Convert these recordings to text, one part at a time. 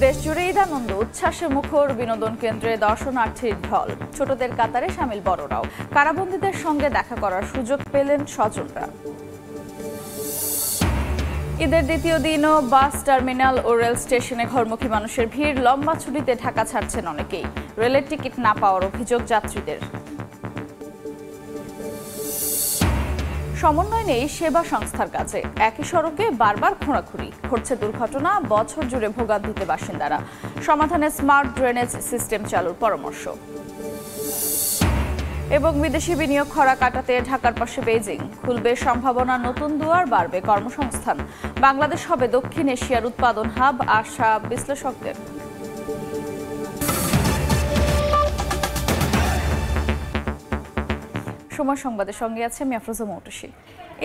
দেশজুড়ে ঈদানন্দ উচ্ছ্বাসে মুখর বিনোদন কেন্দ্রে দর্শনার্থীর ঢল। ছোটদের কাতারে সামিল বড়রাও। কারাবন্দীদের সঙ্গে দেখা করার সুযোগ পেলেন স্বজনরা। ঈদের দ্বিতীয় দিনও বাস টার্মিনাল ও রেল স্টেশনে ঘরমুখী মানুষের ভিড়। লম্বা ছুটিতে ঢাকা ছাড়ছেন অনেকেই। রেলের টিকিট না পাওয়ার অভিযোগ যাত্রীদের। সমন্বয় নেই সেবা সংস্থার কাছে। একই সড়কে বারবার খোঁড়াখুঁড়ি, ঘটছে দুর্ঘটনা, বছর জুড়ে ভোগান্তিতে বাসিন্দারা। সমাধানে স্মার্ট ড্রেনেজ সিস্টেম চালুর পরামর্শ। এবং বিদেশি বিনিয়োগ খরা কাটাতে ঢাকার পাশে বেইজিং। খুলবে সম্ভাবনা নতুন দুয়ার, বাড়বে কর্মসংস্থান। বাংলাদেশ হবে দক্ষিণ এশিয়ার উৎপাদন হাব, আশা বিশ্লেষকদের। সময় সংবাদের সঙ্গে আছে আমি আফরোজা মৌটুসী।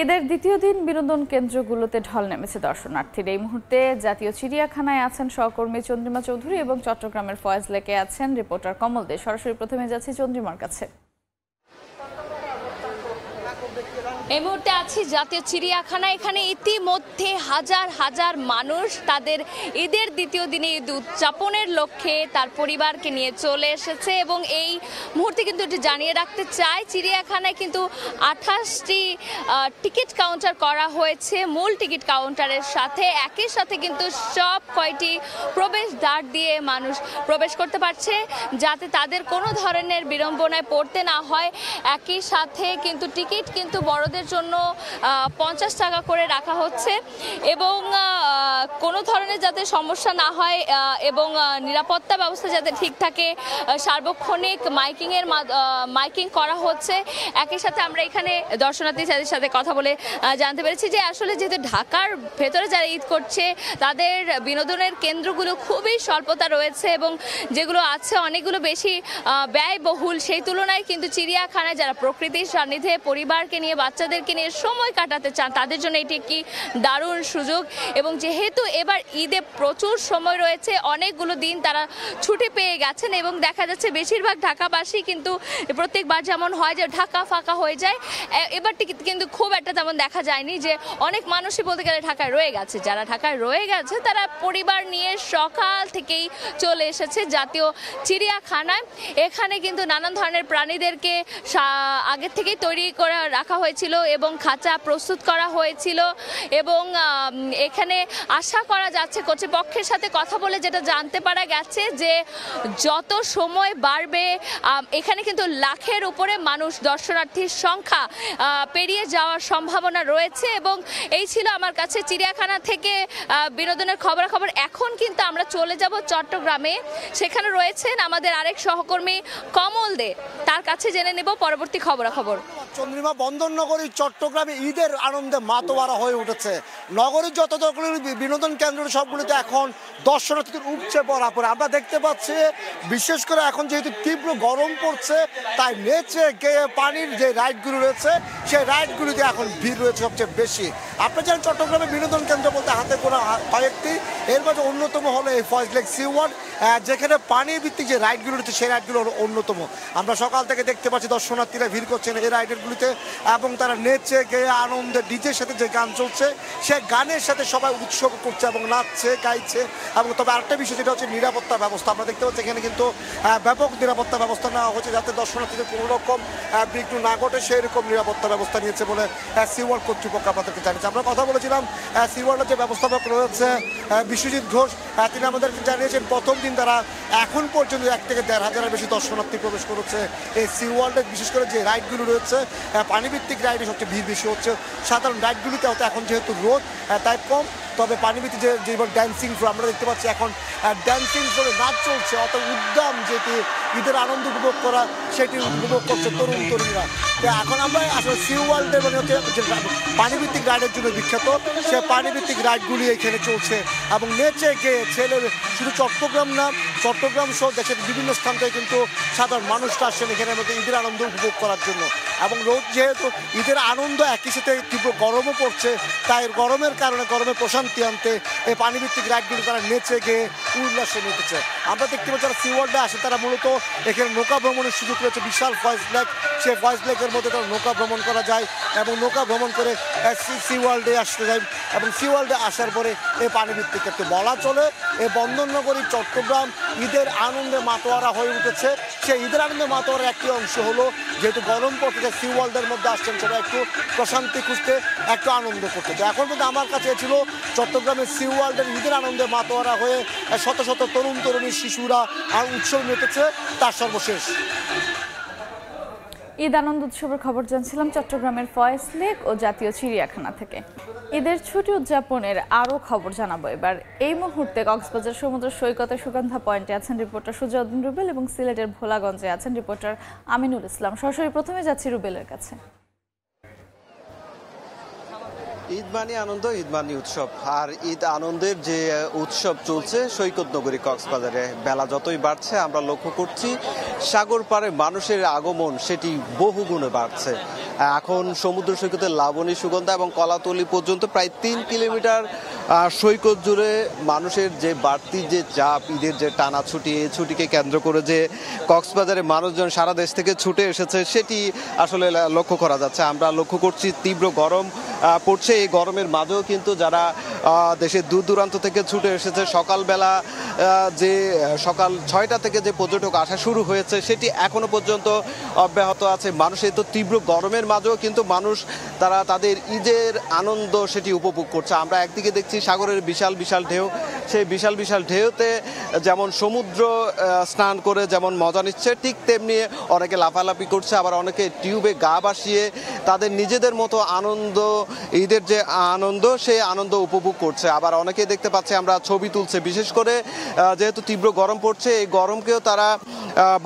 ঈদের দ্বিতীয় দিন বিনোদন কেন্দ্রগুলোতে ঢল নেমেছে দর্শনার্থীর। এই মুহূর্তে জাতীয় চিড়িয়াখানায় আছেন সহকর্মী চন্দ্রিমা চৌধুরী এবং চট্টগ্রামের ফয়েজ লেকে আছেন রিপোর্টার কমল দে। সরাসরি প্রথমে যাচ্ছি চন্দ্রিমার কাছে। এই মুহূর্তে আছি জাতীয় চিড়িয়াখানা। এখানে ইতিমধ্যে হাজার হাজার মানুষ তাদের ঈদের দ্বিতীয় দিনে ঈদ উদযাপনের লক্ষ্যে তার পরিবারকে নিয়ে চলে এসেছে। এবং এই মুহূর্তে কিন্তু এটি জানিয়ে রাখতে চাই, চিড়িয়াখানায় কিন্তু 28টি টিকিট কাউন্টার করা হয়েছে মূল টিকিট কাউন্টারের সাথে। একই সাথে কিন্তু সব কয়টি প্রবেশদ্বার দিয়ে মানুষ প্রবেশ করতে পারছে, যাতে তাদের কোনো ধরনের বিড়ম্বনায় পড়তে না হয়। একই সাথে কিন্তু টিকিট কিন্তু বড়দের জন্য 50 টাকা করে রাখা হচ্ছে এবং কোনো ধরনের যাতে সমস্যা না হয় এবং নিরাপত্তা ব্যবস্থা যাতে ঠিক থাকে সার্বক্ষণিক মাইকিং করা হচ্ছে। একই সাথে আমরা এখানে দর্শনার্থীদের সাথে কথা বলে জানতে পেরেছি যে আসলে যেহেতু ঢাকার ভেতরে যারা ঈদ করছে তাদের বিনোদনের কেন্দ্রগুলো খুবই স্বল্পতা রয়েছে এবং যেগুলো আছে অনেকগুলো বেশি ব্যয়বহুল। সেই তুলনায় কিন্তু চিড়িয়াখানায় যারা প্রকৃতির সান্নিধ্যে পরিবারকে নিয়ে বাচ্চাদেরকে নিয়ে সময় কাটাতে চান তাদের জন্য এটি একটি দারুণ সুযোগ। এবং যেহেতু এবার ঈদে প্রচুর সময় রয়েছে, অনেকগুলো দিন তারা ছুটি পেয়ে গেছেন এবং দেখা যাচ্ছে বেশিরভাগ ঢাকাবাসী কিন্তু প্রত্যেকবার যেমন হয় যে ঢাকা ফাঁকা হয়ে যায়, এবারটি কিন্তু খুব একটা তেমন দেখা যায়নি যে অনেক মানুষই বলতে গেলে ঢাকায় রয়ে গেছে। যারা ঢাকায় রয়ে গেছে তারা পরিবার নিয়ে সকাল থেকেই চলে এসেছে জাতীয় চিড়িয়াখানায়। এখানে কিন্তু নানান ধরনের প্রাণীদেরকে আগে থেকেই তৈরি করে রাখা হয়েছিল এবং খাঁচা প্রস্তুত করা হয়েছিল এবং এখানে আশা করা যাচ্ছে, কর্তৃপক্ষের সাথে কথা বলে যেটা জানতে পারা গেছে যে যত সময় বাড়বে এখানে কিন্তু লাখের উপরে মানুষ দর্শনার্থীর সংখ্যা পেরিয়ে যাওয়ার সম্ভাবনা রয়েছে। এবং এই ছিল আমার কাছে চিড়িয়াখানা থেকে বিনোদনের খবরাখবর। এখন কিন্তু আমরা চলে যাব চট্টগ্রামে। সেখানে রয়েছেন আমাদের আরেক সহকর্মী কমল দে, তার কাছে জেনে নেব পরবর্তী খবরাখবর। চন্দ্রিমা, বন্দরনগরী চট্টগ্রামে ঈদের আনন্দে মাতোয়ারা হয়ে উঠেছে। নগরীর যত বিনোদন কেন্দ্র সবগুলিতে এখন দর্শনার্থীদের উপচে পড়া পড়ে আমরা দেখতে পাচ্ছি। বিশেষ করে এখন যেহেতু তীব্র গরম পড়ছে, তাই নেচে গেয়ে পানির যে রাইডগুলো রয়েছে সেই রাইডগুলিতে এখন ভিড় রয়েছে সবচেয়ে বেশি। আপনার জানেন চট্টগ্রামে বিনোদন কেন্দ্র বলতে হাতে গোনা কয়েকটি, এর মধ্যে অন্যতম হলো এই ফয়েজ লেক সি ওয়ার্ল্ড, যেখানে পানি ভিত্তিক যে রাইডগুলো রয়েছে সেই রাইডগুলো হলো অন্যতম। আমরা সকাল থেকে দেখতে পাচ্ছি দর্শনার্থীরা ভিড় করছেন এই রাইডগুলিতে এবং তারা নেচে গেয়ে আনন্দে ডিজের সাথে যে গান চলছে সেই গানের সাথে সবাই উৎসব করছে এবং নাচছে গাইছে। এবং তবে আরেকটা বিষয় যেটা হচ্ছে নিরাপত্তা ব্যবস্থা। আমরা দেখতে পাচ্ছি এখানে কিন্তু ব্যাপক নিরাপত্তা ব্যবস্থা নেওয়া হচ্ছে যাতে দর্শনার্থীদের কোনো রকম বিঘ্ন না ঘটে, সেই রকম নিরাপত্তা ব্যবস্থা নিয়েছে বলে সি ওয়ার্ল্ড কর্তৃপক্ষ আপনাদেরকে জানিয়েছে। আমরা কথা বলেছিলাম সি ওয়ার্ল্ডের যে ব্যবস্থাপক রয়েছে বিশ্বজিৎ ঘোষ, তিনি আমাদেরকে জানিয়েছেন প্রথম দিন তারা এখন পর্যন্ত 1 থেকে 1.5 হাজারের বেশি দর্শনার্থী প্রবেশ করেছে এই সি ওয়ার্ল্ডে। বিশেষ করে যে রাইডগুলো রয়েছে পানিভিত্তিক রাইডে সবচেয়ে ভিড় বেশি হচ্ছে। সাধারণ রাইডগুলিতে হয়তো এখন যেহেতু রোদ তাই কম, তবে পানিভিত্তিক যেমন ড্যান্সিং ফ্লোর আমরা দেখতে পাচ্ছি এখন ড্যান্সিং ফ্লোরে নাচ চলছে, অত উদ্যম যেটি ঈদের আনন্দ উপভোগ করা সেটি উপভোগ করছে তরুণ তরুণীরা। এখন আমরা আসলে সি ওয়ার্ল্ডের মানে হচ্ছে যে পানিভিত্তিক রাইডের জন্য বিখ্যাত, সে পানিভিত্তিক রাইডগুলি এখানে চলছে এবং নেচে গিয়ে ছেলে শুধু চট্টগ্রাম না, চট্টগ্রাম সহ দেশের বিভিন্ন স্থান থেকে কিন্তু সাধারণ মানুষরা আসছেন এখানে মধ্যে ঈদের আনন্দ উপভোগ করার জন্য। এবং রোদ যেহেতু ঈদের আনন্দ একই সাথে তীব্র গরমও পড়ছে, তাই গরমের কারণে গরমে প্রশান্তি আনতে এই পানিভিত্তিক রাইডগুলো তারা নেচে গিয়ে উল্লাসে মেতেছে। আমরা দেখতে পাচ্ছি যারা সি ওয়ার্ল্ডে আসে তারা মূলত এখানে নৌকা ভ্রমণের সুযোগ রয়েছে, বিশাল ফয়েজ লেক, সেই ফয়েজ লেকের মধ্যে তারা নৌকা ভ্রমণ করা যায় এবং নৌকা ভ্রমণ করে সি ওয়ার্ল্ডে আসতে যায় এবং সি ওয়ার্ল্ডে আসার পরে এই পানিভিত্তিক একটু বলা চলে এই বন্দরনগরী চট্টগ্রাম ঈদের আনন্দে মাতোয়ারা হয়ে উঠেছে। সেই ঈদের আনন্দে মাতোয়ারার একটি অংশ হলো যেহেতু গরম পড়তে সি ওয়ার্ল্ডের মধ্যে আসছেন সবাই একটু প্রশান্তি খুঁজতে, একটু আনন্দ করতে। তো এখন কিন্তু আমার কাছে ছিল চট্টগ্রামের সি ওয়ার্ল্ডের ঈদের আনন্দে মাতোয়ারা হয়ে শত শত তরুণ তরুণী শিশুরা আর উৎসব মেতেছে তার সর্বশেষ। ঈদ আনন্দ উৎসবের খবর জানছিলাম চট্টগ্রামের ফয়েজ লেক ও জাতীয় চিড়িয়াখানা থেকে। ঈদের ছুটি উদযাপনের আরও খবর জানাবো এবার। এই মুহূর্তে কক্সবাজার সমুদ্র সৈকতে সুগন্ধা পয়েন্টে আছেন রিপোর্টার সুজাউদ্দিন রুবেল এবং সিলেটের ভোলাগঞ্জে আছেন রিপোর্টার আমিনুল ইসলাম। সরাসরি প্রথমে যাচ্ছি রুবেলের কাছে। ঈদ মানে আনন্দ, ঈদ মানে উৎসব। আর ঈদ আনন্দের যে উৎসব চলছে সৈকত নগরী কক্সবাজারে, বেলা যতই বাড়ছে আমরা লক্ষ্য করছি সাগর পাড়ে মানুষের আগমন সেটি বহুগুণে বাড়ছে। এখন সমুদ্র সৈকতের লাবণী, সুগন্ধা এবং কলাতলি পর্যন্ত প্রায় 3 কিলোমিটার সৈকত জুড়ে মানুষের যে বাড়তি যে চাপ, ঈদের যে টানা ছুটি, এই ছুটিকে কেন্দ্র করে যে কক্সবাজারে মানুষজন সারা দেশ থেকে ছুটে এসেছে সেটি আসলে লক্ষ্য করা যাচ্ছে। আমরা লক্ষ্য করছি তীব্র গরম পড়ছে, এই গরমের মাঝেও কিন্তু যারা দেশের দূর দূরান্ত থেকে ছুটে এসেছে সকালবেলা যে সকাল 6টা থেকে যে পর্যটক আসা শুরু হয়েছে সেটি এখনো পর্যন্ত অব্যাহত আছে। মানুষের তো তীব্র গরমের মাঝেও কিন্তু মানুষ তারা তাদের ঈদের আনন্দ সেটি উপভোগ করছে। আমরা একদিকে দেখছি সাগরের বিশাল বিশাল ঢেউ, সেই বিশাল বিশাল ঢেউতে যেমন সমুদ্র স্নান করে যেমন মজা নিচ্ছে, ঠিক তেমনি অনেকে লাফালাফি করছে, আবার অনেকে টিউবে গা ভাসিয়ে তাদের নিজেদের মতো আনন্দ, ঈদের যে আনন্দ সেই আনন্দ উপভোগ করছে। আবার অনেকে দেখতে পাচ্ছি আমরা ছবি তুলছে, বিশেষ করে যেহেতু তীব্র গরম পড়ছে এই গরমকেও তারা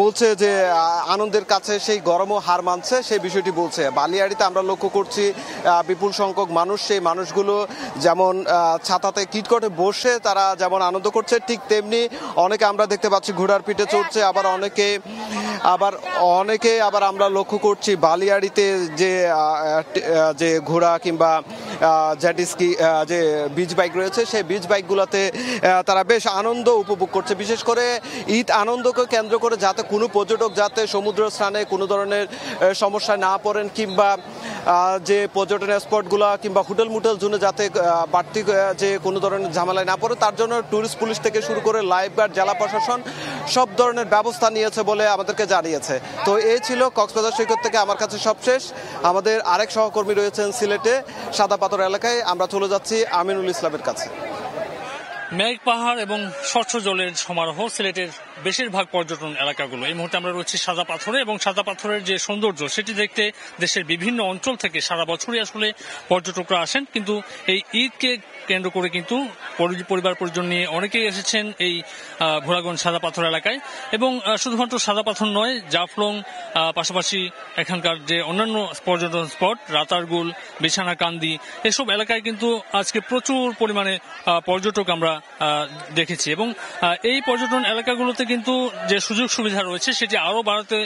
বলছে যে আনন্দের কাছে সেই গরমও হার মানছে, সেই বিষয়টি বলছে। বালিয়াড়িতে আমরা লক্ষ্য করছি বিপুল সংখ্যক মানুষ, সেই মানুষগুলো যেমন ছাতাতে কিটকটে বসে তারা যেমন আনন্দ করছে, ঠিক তেমনি অনেকে আমরা দেখতে পাচ্ছি ঘোড়ার পিঠে চড়ছে, আবার অনেকে আবার আমরা লক্ষ্য করছি বালিয়াড়িতে যে ঘোড়া কিংবা জেটিস্কি যে বিচ বাইক রয়েছে সেই বিচ বাইকগুলোতে তারা বেশ আনন্দ উপভোগ করছে। বিশেষ করে ঈদ আনন্দকে কেন্দ্র করে যাতে কোনো পর্যটক যাতে সমুদ্র স্নানে কোনো ধরনের সমস্যায় না পড়েন কিংবা যে পর্যটনের স্পটগুলো কিংবা হোটেল মোটেল জোনে যাতে বাড়তি যে কোনো ধরনের ঝামেলায় না পড়ে তার জন্য ট্যুরিস্ট পুলিশ থেকে শুরু করে লাইফগার্ড, জেলা প্রশাসন সব ধরনের ব্যবস্থা নিয়েছে বলে আমাদেরকে জানিয়েছে। তো এই ছিল কক্সবাজার সৈকত থেকে আমার কাছে সবশেষ। আমাদের আরেক সহকর্মী রয়েছেন সিলেটে সাদা পাথর এলাকায়, আমরা চলে যাচ্ছি আমিনুল ইসলামের কাছে। মেঘ পাহাড় এবং স্বচ্ছ জলের সমারোহ সিলেটের বেশিরভাগ পর্যটন এলাকাগুলো। এই মুহূর্তে আমরা রয়েছি সাদা পাথরে এবং সাদা পাথরের যে সৌন্দর্য সেটি দেখতে দেশের বিভিন্ন অঞ্চল থেকে সারা বছরই আসলে পর্যটকরা আসেন। কিন্তু এই ঈদকে কেন্দ্র করে কিন্তু পরিবার পরিজন নিয়ে অনেকেই এসেছেন এই ভোলাগঞ্জ সাদা পাথর এলাকায়। এবং শুধুমাত্র সাদা পাথর নয়, জাফলং পাশাপাশি এখানকার যে অন্যান্য পর্যটন স্পট রাতারগুল, বিছানাকান্দি এসব এলাকায় কিন্তু আজকে প্রচুর পরিমাণে পর্যটক আমরা দেখেছি। এবং এই পর্যটন এলাকাগুলোতে কিন্তু যে সুযোগ সুবিধা রয়েছে সেটি আরও বাড়াতে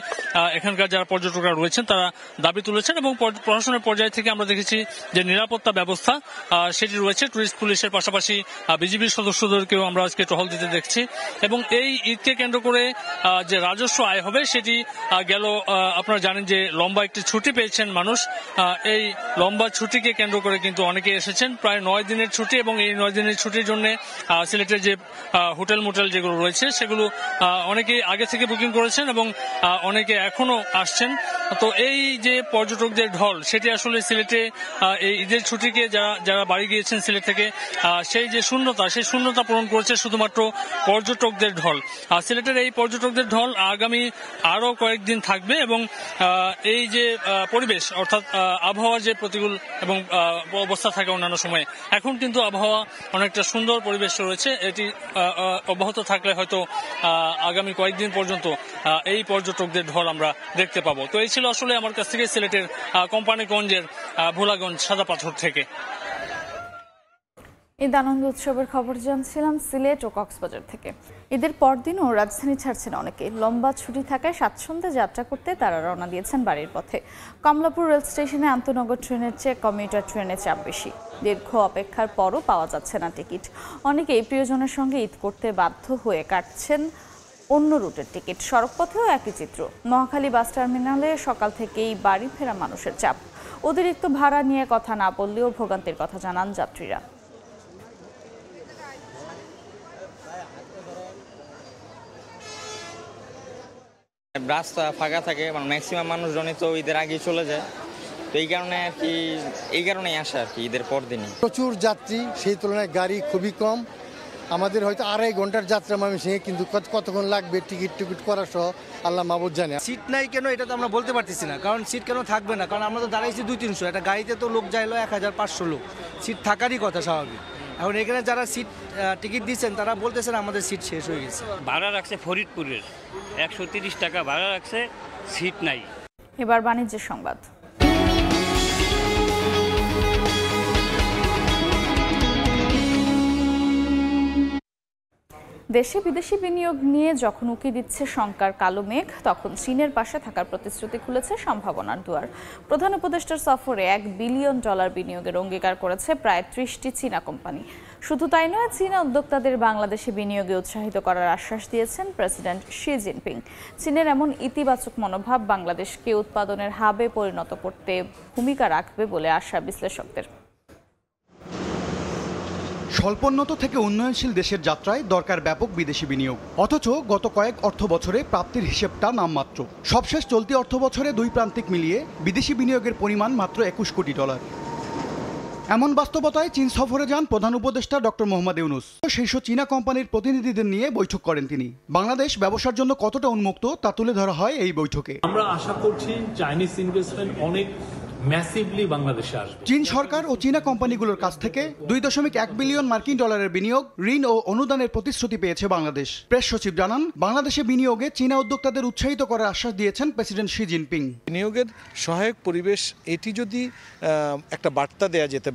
এখানকার যারা পর্যটকরা রয়েছেন তারা দাবি তুলেছেন। এবং প্রশাসনের পর্যায় থেকে আমরা দেখেছি যে নিরাপত্তা ব্যবস্থা সেটি রয়েছে। টুরিস্ট পুলিশের পাশাপাশি বিজিবির সদস্যদেরকেও আমরা আজকে টহল দিতে দেখছি। এবং এই ঈদকে কেন্দ্র করে যে রাজস্ব আয় হবে সেটি গেল, আপনারা জানেন যে লম্বা একটি ছুটি পেয়েছেন মানুষ। এই লম্বা ছুটিকে কেন্দ্র করে কিন্তু অনেকে এসেছেন, প্রায় 9 দিনের ছুটি। এবং এই 9 দিনের ছুটির জন্য সিলেটের যে হোটেল মোটেল যেগুলো রয়েছে সেগুলো অনেকে আগে থেকে বুকিং করেছেন এবং অনেকে এখনো আসছেন। তো এই যে পর্যটকদের ঢল সেটি আসলে সিলেটে এই ঈদের ছুটিকে যারা বাড়ি গিয়েছেন সিলেট থেকে সেই যে শূন্যতা পূরণ করেছে শুধুমাত্র পর্যটকদের ঢল। সিলেটের এই পর্যটকদের ঢল আগামী আরো কয়েকদিন থাকবে। এবং এই যে পরিবেশ অর্থাৎ আবহাওয়ার যে প্রতিকূল এবং অবস্থা থাকে অন্যান্য সময়ে, এখন কিন্তু আবহাওয়া অনেকটা সুন্দর পরিবেশ রয়েছে। এটি অব্যাহত থাকলে হয়তো আগামী কয়েকদিন পর্যন্ত এই পর্যটকদের ঢল আমরা দেখতে পাবো। তো এই ছিল আসলে আমার কাছ থেকে সিলেটের কোম্পানিগঞ্জের ভোলাগঞ্জ সাদা পাথর থেকে। ঈদ আনন্দ উৎসবের খবর জানছিলাম সিলেট ও কক্সবাজার থেকে। ঈদের পরদিনও রাজধানী ছাড়ছেন অনেকে। লম্বা ছুটি থাকায় স্বাচ্ছন্দ্যে যাত্রা করতে তারা রওনা দিয়েছেন বাড়ির পথে। কমলাপুর রেল স্টেশনে আন্তনগর ট্রেনের চেয়ে কমিউটার ট্রেনে চাপ বেশি। দীর্ঘ অপেক্ষার পরও পাওয়া যাচ্ছে না টিকিট। অনেকেই প্রিয়জনের সঙ্গে ঈদ করতে বাধ্য হয়ে কাটছেন অন্য রুটের টিকিট। সড়কপথেও একই চিত্র। মহাখালী বাস টার্মিনালে সকাল থেকেই বাড়ি ফেরা মানুষের চাপ। অতিরিক্ত ভাড়া নিয়ে কথা না বললেও ভোগান্তির কথা জানান যাত্রীরা। রাস্তা ফাঁকা থাকে, ম্যাক্সিমাম মানুষজনই তো ঈদের আগেই চলে যায়, তো এই কারণে আর কি, এই কারণেই আসা আর কি ঈদের পর দিনই। প্রচুর যাত্রী, সেই তুলনায় গাড়ি খুবই কম। আমাদের হয়তো 2.5 ঘন্টার যাত্রা ময়মনসিংহে, কিন্তু কতক্ষণ লাগবে টিকিট করা সহ আল্লাহ মাবুদ জানে। সিট নাই কেন এটা তো আমরা বলতে পারতেছি না, কারণ সিট কেন থাকবে না, কারণ আমরা তো দাঁড়াইছি 200-300, একটা গাড়িতে তো লোক যাইলো 1500 লোক, সিট থাকারই কথা স্বাভাবিক। এখন এখানে যারা সিট টিকিট দিচ্ছেন তারা বলতেছেন আমাদের সিট শেষ হয়ে গেছে। ভাড়া রাখছে ফরিদপুরের 130 টাকা ভাড়া রাখছে, সিট নাই। এবার বাণিজ্যের সংবাদ। দেশে বিদেশি বিনিয়োগ নিয়ে যখন উকি দিচ্ছে শঙ্কার কালো মেঘ, তখন চীনের পাশে থাকার প্রতিশ্রুতি খুলেছে সম্ভাবনার দুয়ার। প্রধান উপদেষ্টার সফরে $1 বিলিয়ন বিনিয়োগের অঙ্গীকার করেছে প্রায় 30টি চীনা কোম্পানি। শুধু তাই নয়, চীনা উদ্যোক্তাদের বাংলাদেশে বিনিয়োগে উৎসাহিত করার আশ্বাস দিয়েছেন প্রেসিডেন্ট শি জিনপিং। চীনের এমন ইতিবাচক মনোভাব বাংলাদেশকে উৎপাদনের হাবে পরিণত করতে ভূমিকা রাখবে বলে আশা বিশ্লেষকদের। স্বল্পোন্নত থেকে উন্নয়নশীল দেশের যাত্রায় দরকার ব্যাপক বিদেশি বিনিয়োগ, অথচ গত কয়েক অর্থ বছরে প্রাপ্তির হিসেবটা নামমাত্র। সবশেষ চলতি অর্থ বছরে দুই প্রান্তিক মিলিয়ে বিদেশি বিনিয়োগের পরিমাণ মাত্র $21 কোটি। এমন বাস্তবতায় চীন সফরে যান প্রধান উপদেষ্টা ডক্টর মোহাম্মদ ইউনূস। শীর্ষ চীনা কোম্পানির প্রতিনিধিদের নিয়ে বৈঠক করেন তিনি। বাংলাদেশ ব্যবসার জন্য কতটা উন্মুক্ত তা তুলে ধরা হয় এই বৈঠকে। আমরা আশা করছি চাইনিজ ইনভেস্টমেন্ট অনেক ম্যাসিভলি বাংলাদেশে আসবে। চীন সরকার ও চীনা কোম্পানিগুলোর কাছ থেকে $2.1 বিলিয়ন বিনিয়োগ, ঋণ ও অনুদানের প্রতিশ্রুতি পেয়েছে বাংলাদেশ। প্রেস সচিব জানান, বাংলাদেশে বিনিয়োগে চীনা উদ্যোক্তাদের উৎসাহিত করার আশ্বাস দিয়েছেন প্রেসিডেন্ট শি জিনপিং। বিনিয়োগের সহায়ক পরিবেশ এটি যদি একটা বার্তা দেয়া যেতে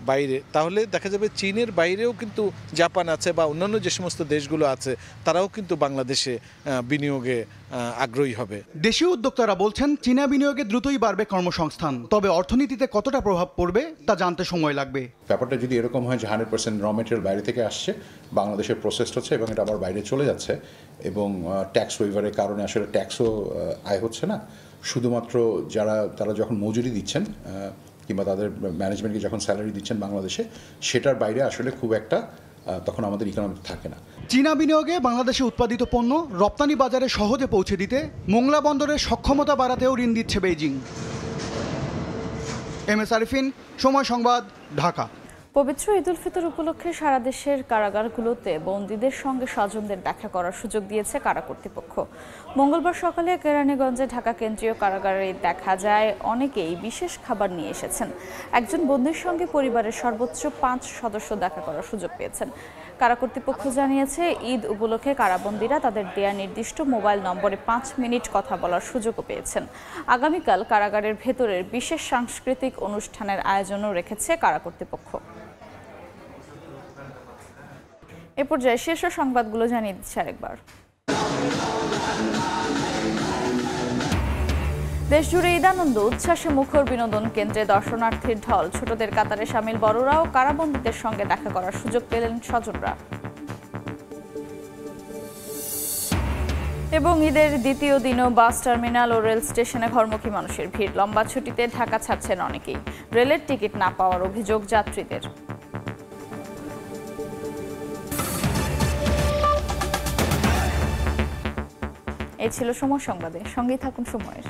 বাইরে, তাহলে দেখা যাবে চীনের বাইরেও কিন্তু জাপান আছে বা অন্যান্য যে সমস্ত দেশগুলো আছে, তারাও কিন্তু বাংলাদেশে বিনিয়োগে আগ্রহী হবে। দেশীয় উদ্যোক্তারা বলছেন, চীনা বিনিয়োগে দ্রুতই বাড়বে কর্মসংস্থান, তবে অর্থনীতিতে কতটা প্রভাব পড়বে তা জানতে সময় লাগবে। ব্যাপারটা যদি এরকম হয় যে 100% র মেটেরিয়াল বাইরে থেকে আসছে, বাংলাদেশে প্রসেসড হচ্ছে এবং এটা আবার বাইরে চলে যাচ্ছে, এবং ট্যাক্স ওয়েভারের কারণে আসলে ট্যাক্সও আয় হচ্ছে না, শুধুমাত্র তারা যখন মজুরি দিচ্ছেন কিংবা তাদের ম্যানেজমেন্টকে যখন স্যালারি দিচ্ছেন বাংলাদেশে, সেটার বাইরে আসলে খুব একটা তখন আমাদের ইকোনমি থাকে না। চীনা বিনিয়োগে বাংলাদেশে উৎপাদিত পণ্য রপ্তানি বাজারে সহজে পৌঁছে দিতে মোংলা বন্দরের সক্ষমতা বাড়াতেও ঋণ দিচ্ছে বেইজিং। MS আরিফিন, সময় সংবাদ, ঢাকা। পবিত্র ঈদ উল ফিতর উপলক্ষে সারা দেশের কারাগারগুলোতে বন্দীদের সঙ্গে স্বজনদের দেখা করার সুযোগ দিয়েছে কারা কর্তৃপক্ষ। মঙ্গলবার সকালে কেরানীগঞ্জে ঢাকা কেন্দ্রীয় কারাগারে দেখা যায় অনেকেই বিশেষ খাবার নিয়ে এসেছেন। একজন বন্দীর সঙ্গে পরিবারের সর্বোচ্চ 5 সদস্য দেখা করার সুযোগ পেয়েছেন। কারা কর্তৃপক্ষ জানিয়েছে, ঈদ উপলক্ষে কারাবন্দীরা তাদের দেয়া নির্দিষ্ট মোবাইল নম্বরে 5 মিনিট কথা বলার সুযোগও পেয়েছেন। আগামীকাল কারাগারের ভেতরের বিশেষ সাংস্কৃতিক অনুষ্ঠানের আয়োজনও রেখেছে কারা কর্তৃপক্ষ। এ পর্যায়ে শীর্ষ সংবাদগুলো জানিয়ে দিচ্ছে আরেকবার। দেশজুড়ে ঈদানন্দ উচ্ছ্বাসে মুখর বিনোদন কেন্দ্রে দর্শনার্থীর ঢল। ছোটদের কাতারে সামিল বড়রাও কারাবন্দীদের সঙ্গে দেখা করার সুযোগ পেলেন স্বজনরা। এবং ঈদের দ্বিতীয় দিনও বাস টার্মিনাল ও রেল স্টেশনে ঘরমুখী মানুষের ভিড়। লম্বা ছুটিতে ঢাকা ছাড়ছেন অনেকেই। রেলের টিকিট না পাওয়ার অভিযোগ যাত্রীদের। এই ছিল সময় সংবাদে, সঙ্গেই থাকুন সময়ের।